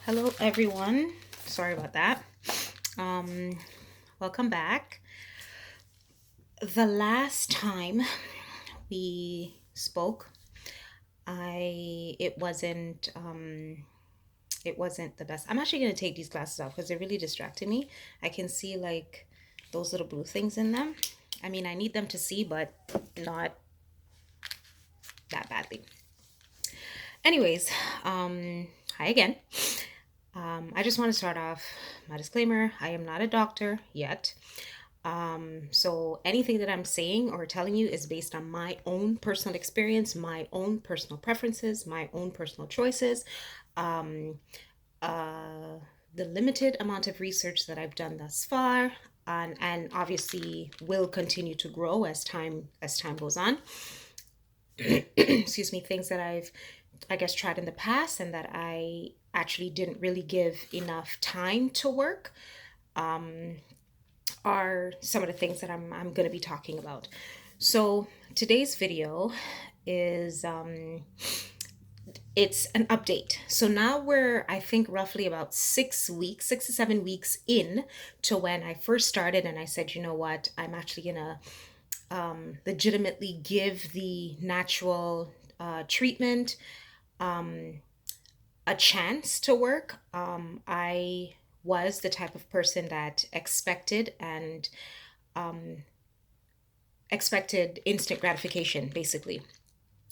Hello, everyone. Sorry about that. Um, Welcome back. The last time we spoke, I it wasn't the best. I'm actually gonna take these glasses off because they're really distracting me. I can see like those little blue things in them. I mean, I need them to see, but not that badly. Anyways, hi again. I just want to start off my disclaimer. I am not a doctor yet. So anything that I'm saying or telling you is based on my own personal experience, my own personal preferences, my own personal choices, um, uh, the limited amount of research that I've done thus far, and obviously will continue to grow as time goes on. Excuse me, things that I guess tried in the past and that I actually didn't really give enough time to work are some of the things that I'm going to be talking about. So today's video is it's an update. So now we're, I think, roughly about 6 weeks, 6 to 7 weeks in to when I first started, and I said, you know what, I'm actually gonna legitimately give the natural treatment a chance to work. I was the type of person that expected instant gratification, basically.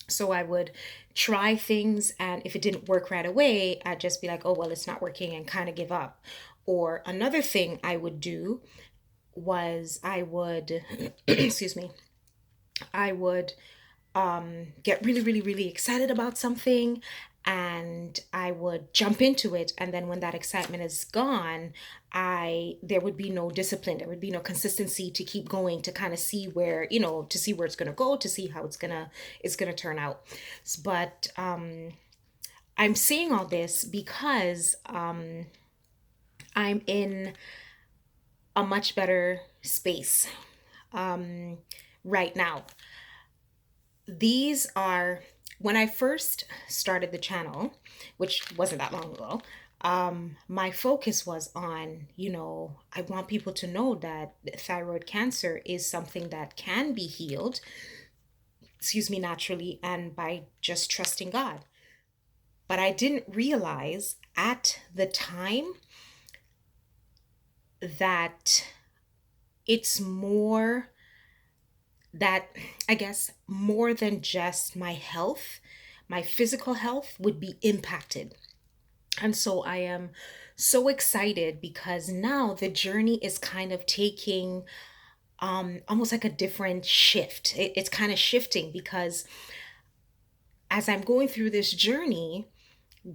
So I would try things, and if it didn't work right away, I'd just be like, oh, well, it's not working, and kind of give up. Or another thing I would do was I would, excuse me, I would get really, really, really excited about something and I would jump into it. And then when that excitement is gone, there would be no discipline, there would be no consistency to keep going, to kind of see where, to see where it's gonna go, to see how it's gonna turn out. But I'm saying all this because I'm in a much better space right now. These are when I first started the channel, which wasn't that long ago. My focus was on, I want people to know that thyroid cancer is something that can be healed, excuse me, naturally and by just trusting God. But I didn't realize at the time that it's more that I guess more than just my health, my physical health would be impacted. And so I am so excited because now the journey is kind of taking almost like a different shift. It's kind of shifting because as I'm going through this journey,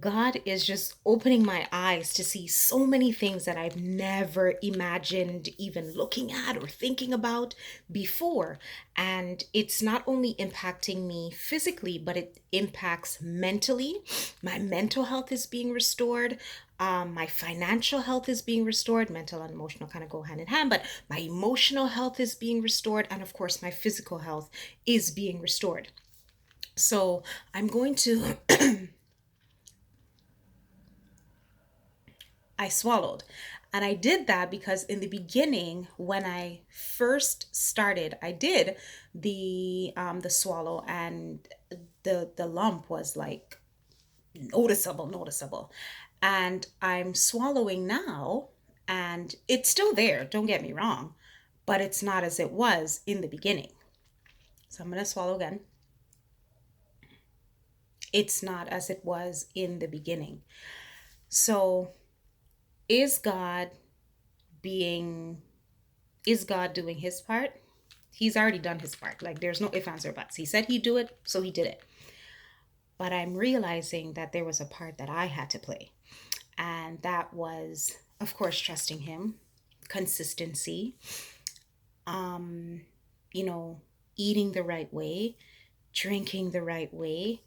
God is just opening my eyes to see so many things that I've never imagined even looking at or thinking about before. And it's not only impacting me physically, but it impacts mentally. My mental health is being restored. My financial health is being restored. Mental and emotional kind of go hand in hand, but my emotional health is being restored. And of course, my physical health is being restored. So I'm going to I swallowed. And I did that because in the beginning, when I first started, I did the swallow, and the lump was like noticeable. And I'm swallowing now, and it's still there, don't get me wrong, but it's not as it was in the beginning. So I'm gonna swallow again. It's not as it was in the beginning. So is God being is God doing his part? He's already done his part. Like there's no ifs, ands, or buts. He said he'd do it, so he did it. But I'm realizing that there was a part that I had to play. And that was, of course, trusting him, consistency, um, you know, eating the right way, drinking the right way,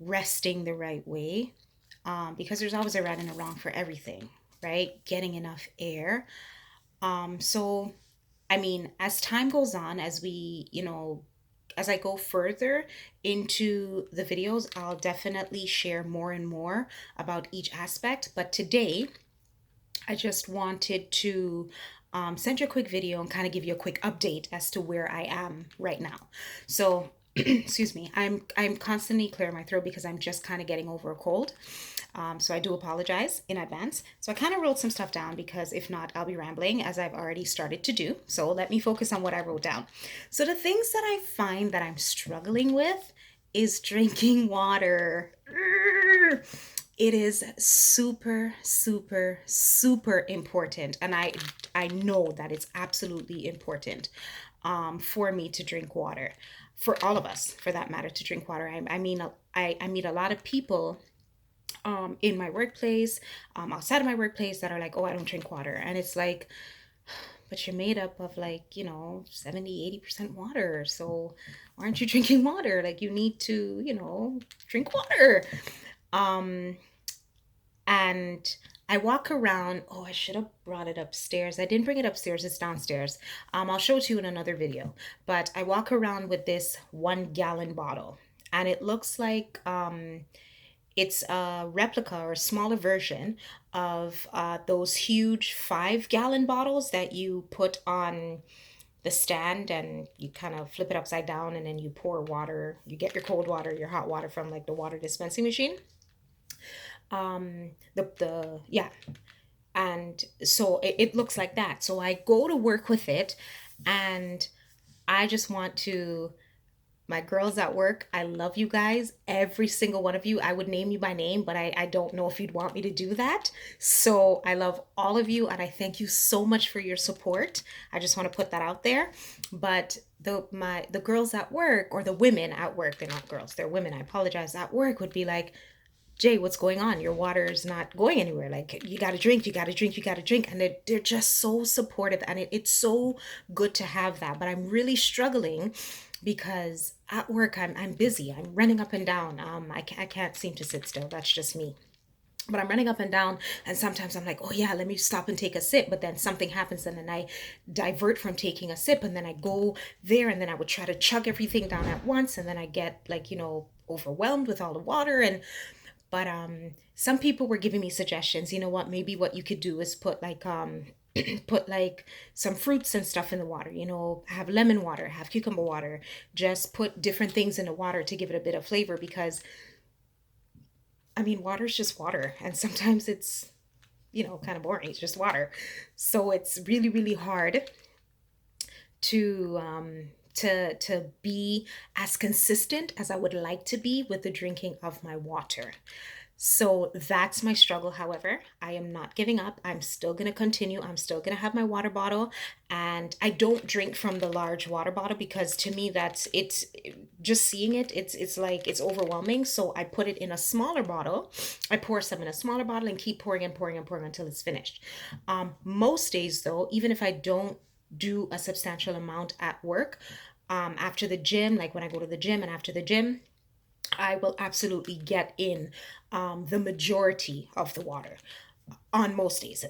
resting the right way. Because there's always a right and a wrong for everything, right? Getting enough air. So I mean, as time goes on, as we, as I go further into the videos, I'll definitely share more and more about each aspect. But today, I just wanted to send you a quick video and kind of give you a quick update as to where I am right now. So, excuse me, I'm constantly clearing my throat because I'm just kind of getting over a cold. So I do apologize in advance. So I kind of wrote some stuff down because if not, I'll be rambling as I've already started to do. So let me focus on what I wrote down. So the things that I find that I'm struggling with is drinking water. It is super, super, super important. And I know that it's absolutely important for me to drink water. For all of us, for that matter, to drink water. I mean, I meet a lot of people in my workplace, outside of my workplace that are like, oh, I don't drink water. And it's like, but you're made up of like, 70-80% water. So why aren't you drinking water? Like you need to, drink water. Um, and I walk around. Oh, I should have brought it upstairs. I didn't bring it upstairs. It's downstairs. I'll show it to you in another video. But I walk around with this 1 gallon bottle, and it looks like it's a replica or a smaller version of those huge 5 gallon bottles that you put on the stand and you kind of flip it upside down and then you pour water. You get your cold water, your hot water from like the water dispensing machine. The yeah, and so it looks like that. So I go to work with it, and I just want to, my girls at work, I love you guys, every single one of you. I would name you by name, but I don't know if you'd want me to do that. So I love all of you and I thank you so much for your support. I just want to put that out there. But the girls at work, or the women at work, they're not girls, they're women, I apologize, at work would be like, Jay, what's going on? Your water is not going anywhere. Like, you got to drink, you got to drink, you got to drink. And they're just so supportive. And it's so good to have that. But I'm really struggling because at work, I'm busy. I'm running up and down. I can't seem to sit still. That's just me. But I'm running up and down, and sometimes I'm like, oh yeah, let me stop and take a sip. But then something happens, and then I divert from taking a sip, and then I go there, and then I would try to chug everything down at once, and then I get like, overwhelmed with all the water. And but some people were giving me suggestions. You know what? Maybe what you could do is put like put like some fruits and stuff in the water. Have lemon water, have cucumber water. Just put different things in the water to give it a bit of flavor because I mean, water's just water, and sometimes it's kind of boring. It's just water. So it's really, really hard to be as consistent as I would like to be with the drinking of my water. So that's my struggle. However, I am not giving up. I'm still going to continue. I'm still going to have my water bottle, and I don't drink from the large water bottle because to me it's just seeing it's like it's overwhelming. So I put it in a smaller bottle. I pour some in a smaller bottle and keep pouring and pouring and pouring until it's finished. Most days though, even if I don't do a substantial amount at work, after the gym, like when I go to the gym and after the gym, I will absolutely get in the majority of the water on most days.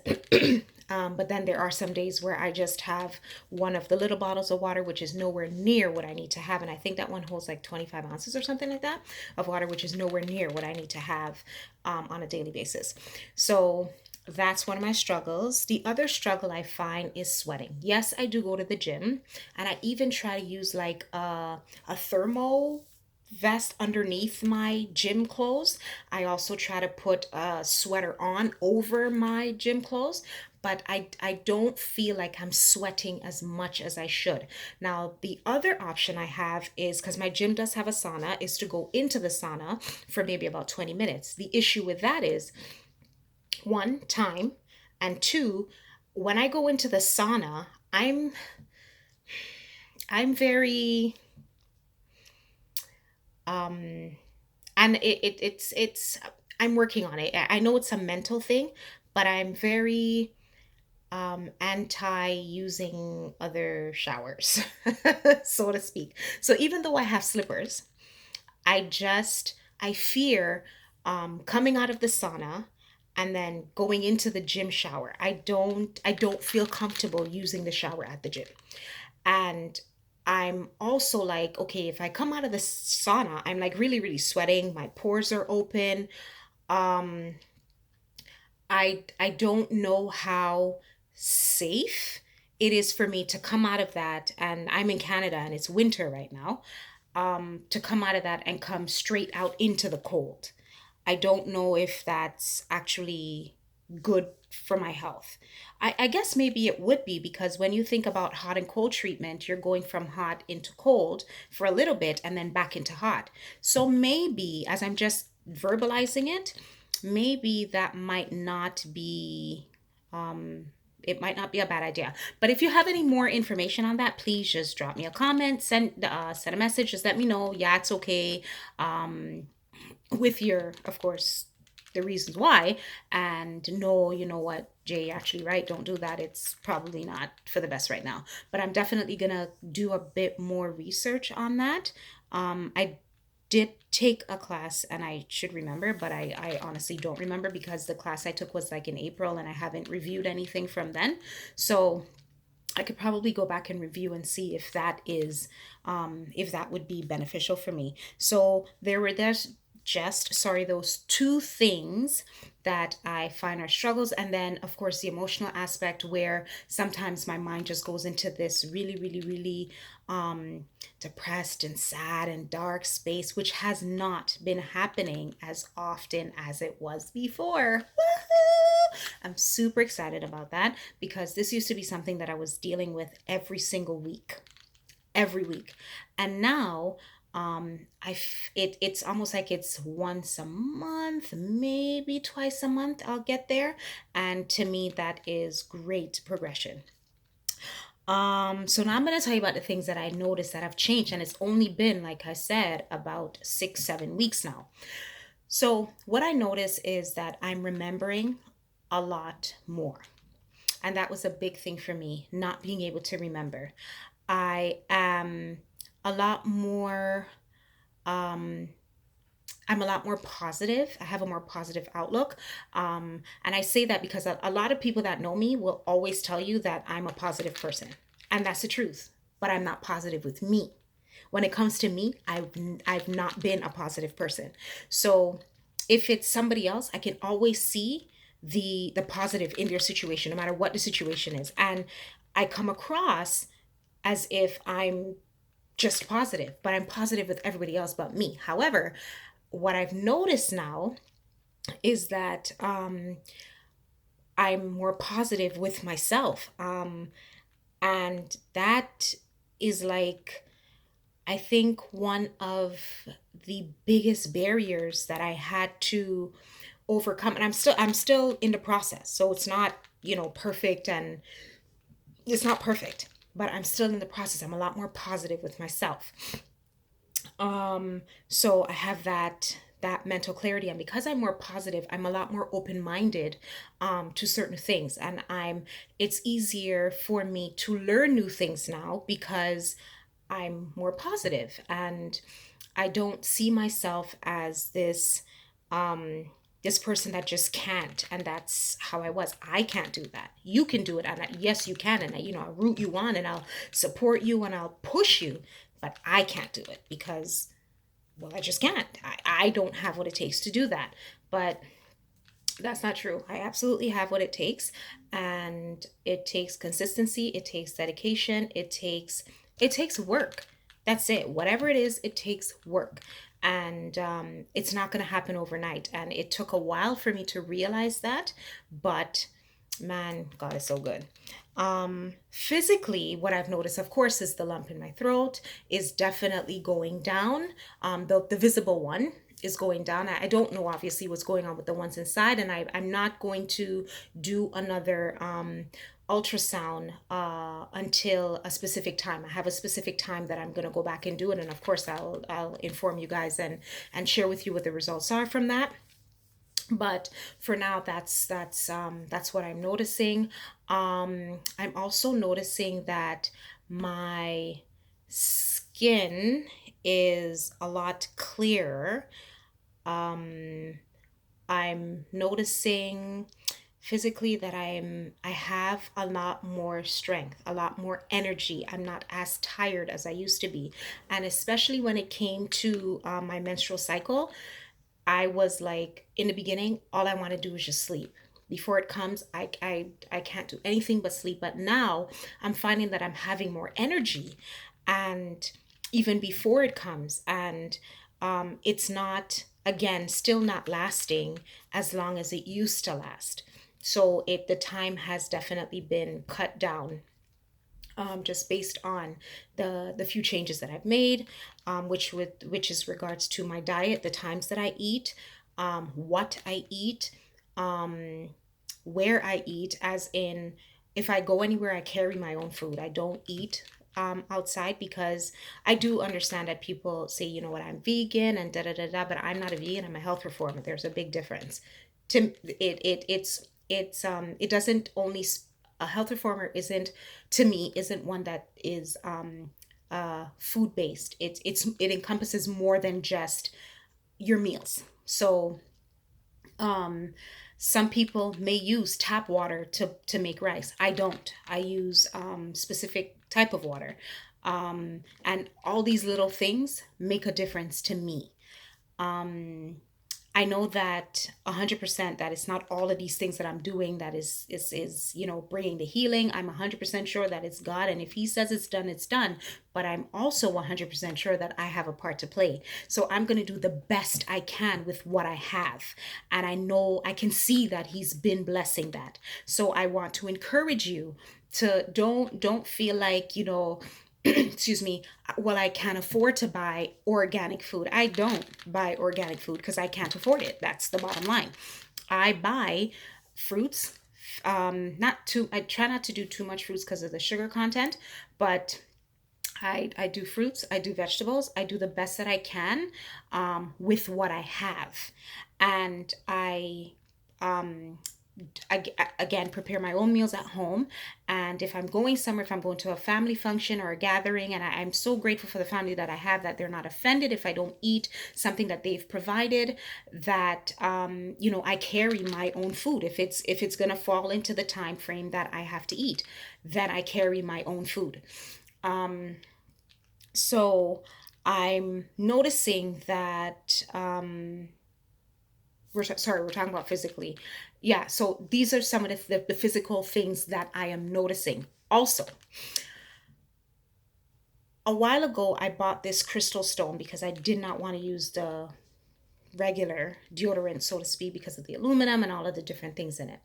But then there are some days where I just have one of the little bottles of water, which is nowhere near what I need to have. And I think that one holds like 25 ounces or something like that of water, which is nowhere near what I need to have on a daily basis. So that's one of my struggles. The other struggle I find is sweating. Yes, I do go to the gym, and I even try to use like a thermo vest underneath my gym clothes. I also try to put a sweater on over my gym clothes, but I don't feel like I'm sweating as much as I should. Now, the other option I have is, because my gym does have a sauna, is to go into the sauna for maybe about 20 minutes. The issue with that is, one, time, and two, when I go into the sauna, I'm very and it's I'm working on it. I know it's a mental thing, but I'm very anti using other showers, so to speak. So even though I have slippers, I fear coming out of the sauna and then going into the gym shower. I don't feel comfortable using the shower at the gym. And I'm also like, okay, if I come out of the sauna, I'm like really, really sweating. My pores are open. Um, I don't know how safe it is for me to come out of that. And I'm in Canada and it's winter right now. To come out of that and come straight out into the cold. I don't know if that's actually good for my health. I guess maybe it would be, because when you think about hot and cold treatment, you're going from hot into cold for a little bit and then back into hot. So maybe, as I'm just verbalizing it, maybe that might not be um it might not be a bad idea. But if you have any more information on that, please just drop me a comment, send a message, just let me know. Yeah, it's okay. Um, with your, of course, the reasons why. And no, you know what, Jay, you're actually right, don't do that, it's probably not for the best right now. But I'm definitely gonna do a bit more research on that. I did take a class and I should remember, but I honestly don't remember, because the class I took was like in April and I haven't reviewed anything from then. So I could probably go back and review and see if that would be beneficial for me. So there's just, sorry, those two things that I find are struggles. And then, of course, the emotional aspect, where sometimes my mind just goes into this really, really, really depressed and sad and dark space, which has not been happening as often as it was before. Woohoo! I'm super excited about that, because this used to be something that I was dealing with every single week, every week. And now it's almost like it's once a month, maybe twice a month I'll get there. And to me, that is great progression. So now I'm going to tell you about the things that I noticed that have changed, and it's only been, like I said, about 6, 7 weeks now. So what I notice is that I'm remembering a lot more. And that was a big thing for me, not being able to remember. I am a lot more um I'm a lot more positive. I have a more positive outlook. And I say that because a lot of people that know me will always tell you that I'm a positive person. And that's the truth. But I'm not positive with me. When it comes to me, I've not been a positive person. So if it's somebody else, I can always see the positive in their situation, no matter what the situation is. And I come across as if I'm just positive, but I'm positive with everybody else but me. However, what I've noticed now is that I'm more positive with myself. And that is like, I think, one of the biggest barriers that I had to overcome. And I'm still in the process. So it's not, perfect, and it's not perfect, but I'm still in the process. I'm a lot more positive with myself. So I have that mental clarity, and because I'm more positive, I'm a lot more open-minded to certain things, and it's easier for me to learn new things now because I'm more positive, and I don't see myself as this person that just can't. And that's how I was. I can't do that. You can do it, and yes, you can, and I'll root you on, and I'll support you, and I'll push you, but I can't do it because, well, I just can't. I don't have what it takes to do that. But that's not true. I absolutely have what it takes, and it takes consistency, it takes dedication, it takes work. That's it. Whatever it is, it takes work. And it's not going to happen overnight. And it took a while for me to realize that, but man, God is so good. Physically, what I've noticed, of course, is the lump in my throat is definitely going down. The visible one is going down. I don't know obviously what's going on with the ones inside, and I'm not going to do another ultrasound until a specific time. I have a specific time that I'm going to go back and do it, and of course I'll inform you guys and share with you what the results are from that. But for now, that's what I'm noticing. I'm also noticing that my skin is a lot clearer. I'm noticing physically that I have a lot more strength, a lot more energy. I'm not as tired as I used to be. And especially when it came to my menstrual cycle, I was like, in the beginning, all I want to do is just sleep. Before it comes, I can't do anything but sleep. But now I'm finding that I'm having more energy, and even before it comes, and it's not, again, still not lasting as long as it used to last. So the time has definitely been cut down, just based on the few changes that I've made, which is regards to my diet, the times that I eat, what I eat, um, where I eat, as in, if I go anywhere, I carry my own food. I don't eat outside, because I do understand that people say, you know what, I'm vegan and da da da da, but I'm not a vegan. I'm a health reformer. There's a big difference. To it doesn't only a health reformer isn't, to me, isn't one that is food based. It encompasses more than just your meals. So um some people may use tap water to make rice. I don't. I use specific type of water. And all these little things make a difference to me. um I know that 100% that it's not all of these things that I'm doing that is bringing the healing. I'm 100% sure that it's God, and if He says it's done, it's done. But I'm also 100% sure that I have a part to play. So I'm going to do the best I can with what I have, and I know I can see that He's been blessing that. So I want to encourage you to don't feel like, excuse me, well, I can't afford to buy organic food. I don't buy organic food because I can't afford it. That's the bottom line. I buy fruits. Not too. I try not to do too much fruits because of the sugar content, but I do fruits. I do vegetables. I do the best that I can with what I have, and um, again, prepare my own meals at home. And if I'm going somewhere, if I'm going to a family function or a gathering, and I'm so grateful for the family that I have, that they're not offended if I don't eat something that they've provided, that I carry my own food. If it's going to fall into the time frame that I have to eat, then I carry my own food. So I'm noticing that we're talking about physically. Yeah, so these are some of the physical things that I am noticing. Also, a while ago, I bought this crystal stone because I did not want to use the regular deodorant, so to speak, because of the aluminum and all of the different things in it.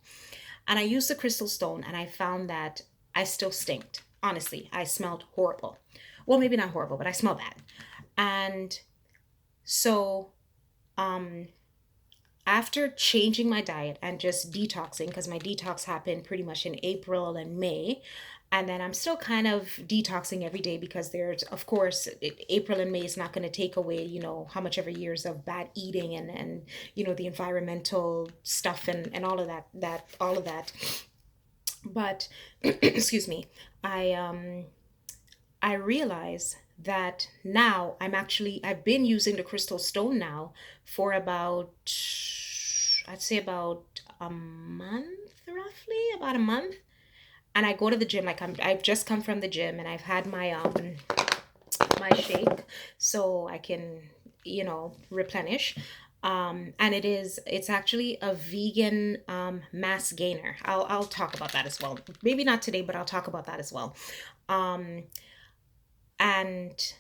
And I used the crystal stone, and I found that I still stinked. Honestly, I smelled horrible. Well, maybe not horrible, but I smelled bad. And so, um, after changing my diet and just detoxing, because my detox happened pretty much in April and May, and then I'm still kind of detoxing every day, because there's, of course, April and May is not going to take away, how much ever years of bad eating, and the environmental stuff, and all of that. But excuse me, I realize that now I've been using the crystal stone now for about, I'd say, about a month, roughly about a month. And I go to the gym, like I've just come from the gym, and I've had my shake, so I can, replenish. And it's actually a vegan mass gainer. I'll talk about that as well. Maybe not today, but I'll talk about that as well. Um, and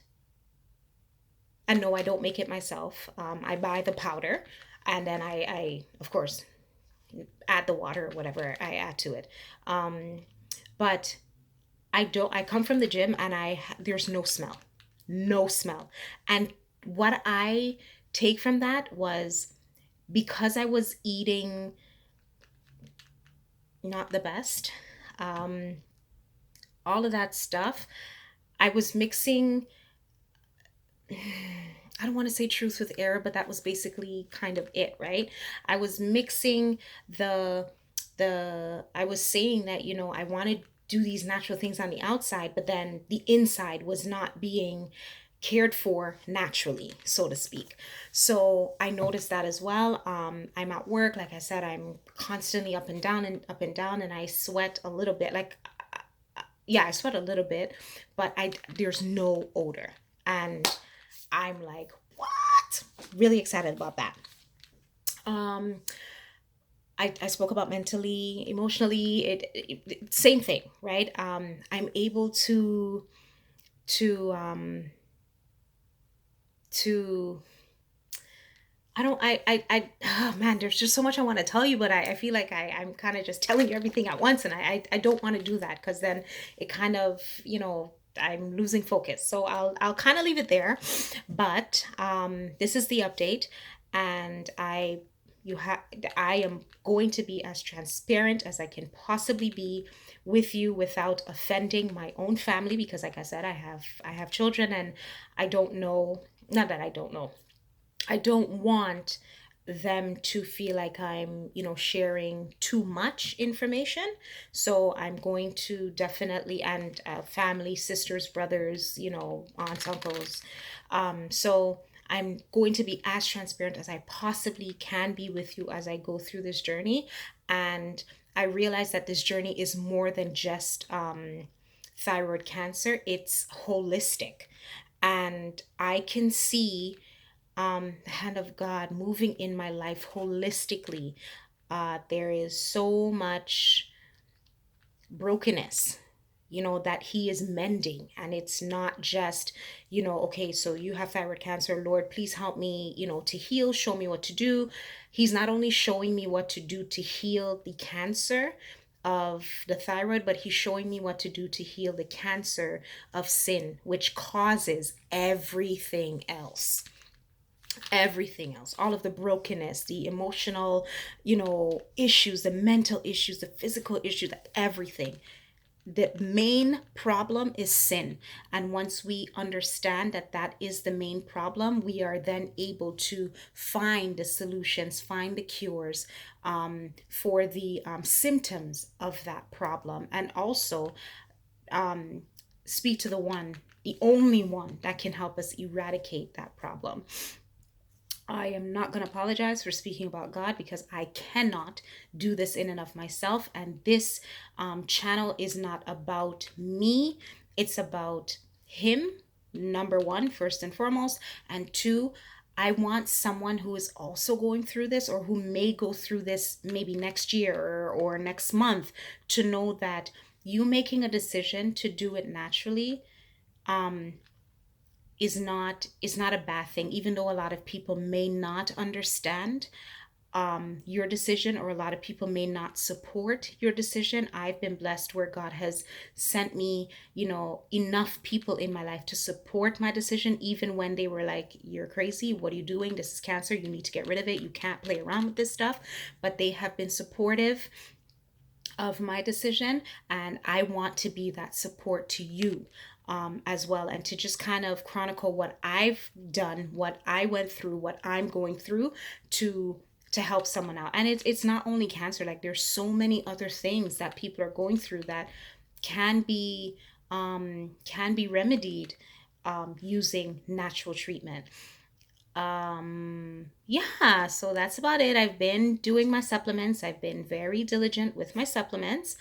no, I don't make it myself. I buy the powder, and then I of course add the water or whatever I add to it. But I come from the gym, and there's no smell, no smell. And what I take from that was, because I was eating not the best, um, all of that stuff, I was mixing, I don't want to say truth with error, but that was basically kind of it, right? I was mixing I was saying that, I wanted to do these natural things on the outside, but then the inside was not being cared for naturally, so to speak. So I noticed that as well. I'm at work, like I said, I'm constantly up and down and up and down, and I sweat a little bit. Like, yeah, I sweat a little bit, but I there's no odor, and I'm like, what? Really excited about that. Um, I spoke about mentally, emotionally, same thing, right? I'm able to to I don't I oh man, there's just so much I want to tell you, but I feel like I'm kind of just telling you everything at once, and I don't want to do that because then it kind of, I'm losing focus. So I'll kind of leave it there. But this is the update, and you have I am going to be as transparent as I can possibly be with you without offending my own family, because like I said, I have children, and I don't know, not that I don't know, I don't want them to feel like I'm, sharing too much information. So I'm going to definitely, and family, sisters, brothers, aunts, uncles. So I'm going to be as transparent as I possibly can be with you as I go through this journey. And I realize that this journey is more than just thyroid cancer, it's holistic. And I can see the hand of God moving in my life holistically. There is so much brokenness, that He is mending. And it's not just, okay, so you have thyroid cancer. Lord, please help me, to heal. Show me what to do. He's not only showing me what to do to heal the cancer of the thyroid, but He's showing me what to do to heal the cancer of sin, which causes everything else, all of the brokenness, the emotional, issues, the mental issues, the physical issues, everything. The main problem is sin. And once we understand that that is the main problem, we are then able to find the solutions, find the cures for the symptoms of that problem. And also speak to the one, the only one that can help us eradicate that problem. I am not going to apologize for speaking about God, because I cannot do this in and of myself. And this channel is not about me, it's about Him, number one, first and foremost. And two, I want someone who is also going through this, or who may go through this maybe next year or next month, to know that you making a decision to do it naturally um, is not a bad thing, even though a lot of people may not understand your decision, or a lot of people may not support your decision. I've been blessed where God has sent me, enough people in my life to support my decision, even when they were like, you're crazy, what are you doing, this is cancer, you need to get rid of it, you can't play around with this stuff. But they have been supportive of my decision, and I want to be that support to you as well, and to just kind of chronicle what I've done, what I went through, what I'm going through, to help someone out. And it's not only cancer, like there's so many other things that people are going through that can be remedied using natural treatment. Yeah, so that's about it. I've been doing my supplements. I've been very diligent with my supplements,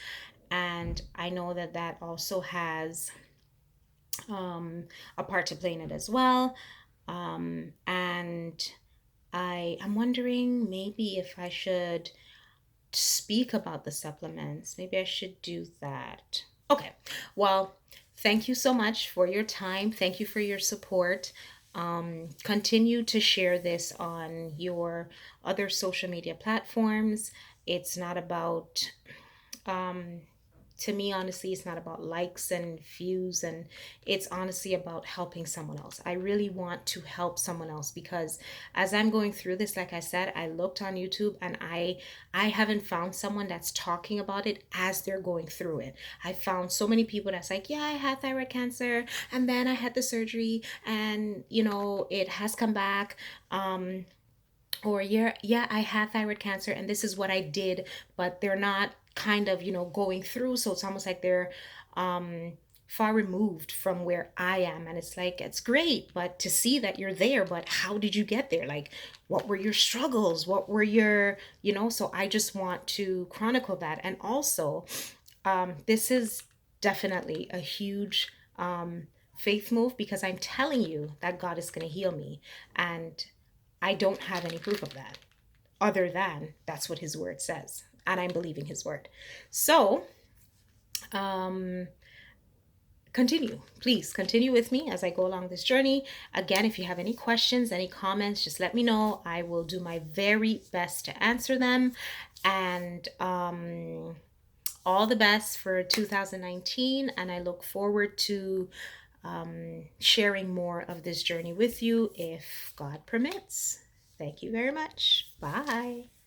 and I know that that also has a part to play in it as well. And I'm wondering maybe if I should speak about the supplements. Maybe I should do that. Okay. Well, thank you so much for your time. Thank you for your support. Continue to share this on your other social media platforms. It's not about um, to me, honestly, it's not about likes and views, and it's honestly about helping someone else. I really want to help someone else, because as I'm going through this, like I said, I looked on YouTube, and I haven't found someone that's talking about it as they're going through it. I found so many people that's like, yeah, I had thyroid cancer, and then I had the surgery, and it has come back. Or yeah, I had thyroid cancer, and this is what I did. But they're not kind of going through, so it's almost like they're far removed from where I am. And it's like, it's great, but to see that you're there, but how did you get there? Like, what were your struggles? What were your, so I just want to chronicle that. And also, this is definitely a huge faith move, because I'm telling you that God is going to heal me. And I don't have any proof of that other than that's what his word says. And I'm believing his word. So, um, please continue with me as I go along this journey. Again, if you have any questions, any comments, just let me know. I will do my very best to answer them. And all the best for 2019. And I look forward to sharing more of this journey with you if God permits. Thank you very much. Bye.